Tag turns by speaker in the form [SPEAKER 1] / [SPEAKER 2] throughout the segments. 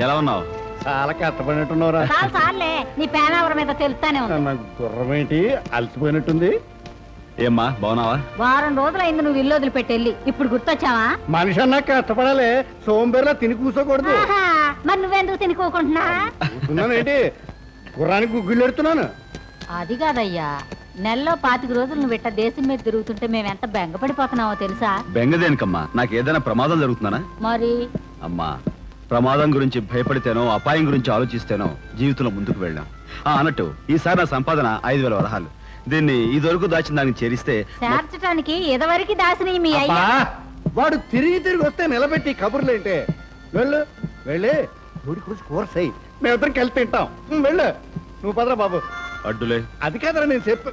[SPEAKER 1] ఎలా ఉన్నావు?
[SPEAKER 2] చాలా కష్టపడినట్టున్నారా?
[SPEAKER 3] చాలే నీ పేనావరం మీద తెలుస్తానే ఉంది.
[SPEAKER 2] గుర్రం ఏంటి అలసిపోయినట్టుంది?
[SPEAKER 1] ఏమ్మా బాగున్నావా?
[SPEAKER 3] వారం రోజులైంది నువ్వు ఇల్లు వదిలిపెట్టెళ్ళి, ఇప్పుడు గుర్తొచ్చావా?
[SPEAKER 2] మనిషి అన్నా కష్టపడాలి, సోంబేర్లా తిని కూర్చోకూడదు.
[SPEAKER 3] మరి నువ్వెందుకు తినుకోకుంటున్నా?
[SPEAKER 2] ఏంటి గుర్రానికి గుగ్గిళ్ళు ఎడుతున్నాను?
[SPEAKER 3] అది కాదయ్యా, నెలలో 25 రోజులు నువ్వు ఇట్ట దేశం మీద తిరుగుతుంటే మేమెంత బెంగపడిపోతున్నావో తెలుసా?
[SPEAKER 1] బెంగదేనికమ్మా, నాకు ఏదైనా ప్రమాదం జరుగుతున్నానా?
[SPEAKER 3] మరి
[SPEAKER 1] అమ్మా, ప్రమాదం గురించి భయపడితేనో అపాయం గురించి ఆలోచిస్తేనో జీవితంలో ముందుకు వెళ్ళాం. అన్నట్టు ఈసారి నా సంపాదన 5,000 వరహాలు. దీన్ని ఇదివరకు దాచిన దానికి చేరిస్తే
[SPEAKER 3] చేర్చడానికి ఇదివరకు దాసిని మీ అయ్యా.
[SPEAKER 2] వాడు తిరిగి తిరిగి వస్తే నిలబెట్టి కబుర్లేంటే. వెళ్ళు వెళ్ళి కోర్స్ అయ్యి మేమిద్దరం కలిసి తింటాం. వెళ్ళు నువ్వు పదరా బాబు.
[SPEAKER 1] అడ్డులే.
[SPEAKER 2] అది కాదరా నేను చెప్పు.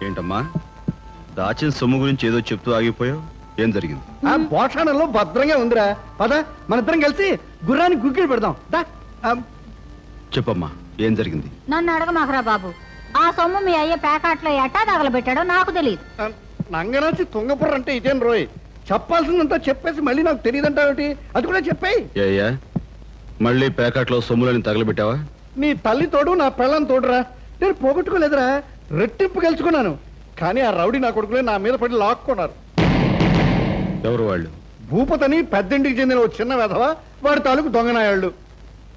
[SPEAKER 1] ఏంటమ్మా, దాచిన సొమ్ము గురించి ఏదో చెప్తూ ఆగిపోయావు, ఏం జరిగింది?
[SPEAKER 2] ఆ భోషణంలో భద్రంగా ఉందిరా, పద మన ఇద్దరం కలిసి గుర్రానికి గుగ్గిళ్ళు పెడదాం.
[SPEAKER 1] చెప్పమ్మా, ఏం జరిగింది?
[SPEAKER 3] నన్ను అడగమాకరా బాబు, ఆ సొమ్ము మీ అయ్య ప్యాకాట్లో ఎట్టా తగలబెట్టాడో నాకు తెలియదు.
[SPEAKER 2] నంగనాచి తుంగపుర్ర అంటే ఇదేం రోయ్, చెప్పాల్సిందంతా చెప్పేసి మళ్ళీ నాకు తెలియదంటావేటి? అది కూడా చెప్పేయి.
[SPEAKER 1] అయ్యా, మళ్ళీ ప్యాకెట్లో సొమ్ములని తగలబెట్టావా?
[SPEAKER 2] నీ తల్లి తోడు నా పెళ్ళం తోడురా, నేను పోగొట్టుకోలేదురా, రెట్టింపు గెలుచుకున్నాను. కానీ ఆ రౌడీ నా కొడుకులే నా మీద పడి లాక్కున్నారు.
[SPEAKER 1] ఎవరు వాళ్ళు?
[SPEAKER 2] భూపతని పెద్దింటికి చెందిన ఓ చిన్న వెధవ, వాడి తాలూకు దొంగనాయాళ్ళు.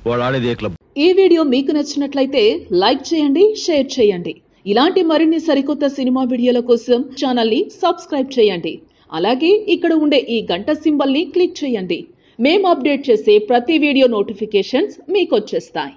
[SPEAKER 1] వాళ్ళు ఆడేది ఏ క్లబ్?
[SPEAKER 4] ఈ వీడియో మీకు నచ్చినట్లయితే లైక్ చేయండి, షేర్ చేయండి. ఇలాంటి మరిన్ని సరికొత్త సినిమా వీడియోల కోసం ఛానల్ ని సబ్స్క్రైబ్ చేయండి. అలాగే ఇక్కడ ఉండే ఈ గంట సింబల్ ని క్లిక్ చేయండి. మేము అప్డేట్ చేసే ప్రతి వీడియో నోటిఫికేషన్స్ మీకు వచ్చేస్తాయి.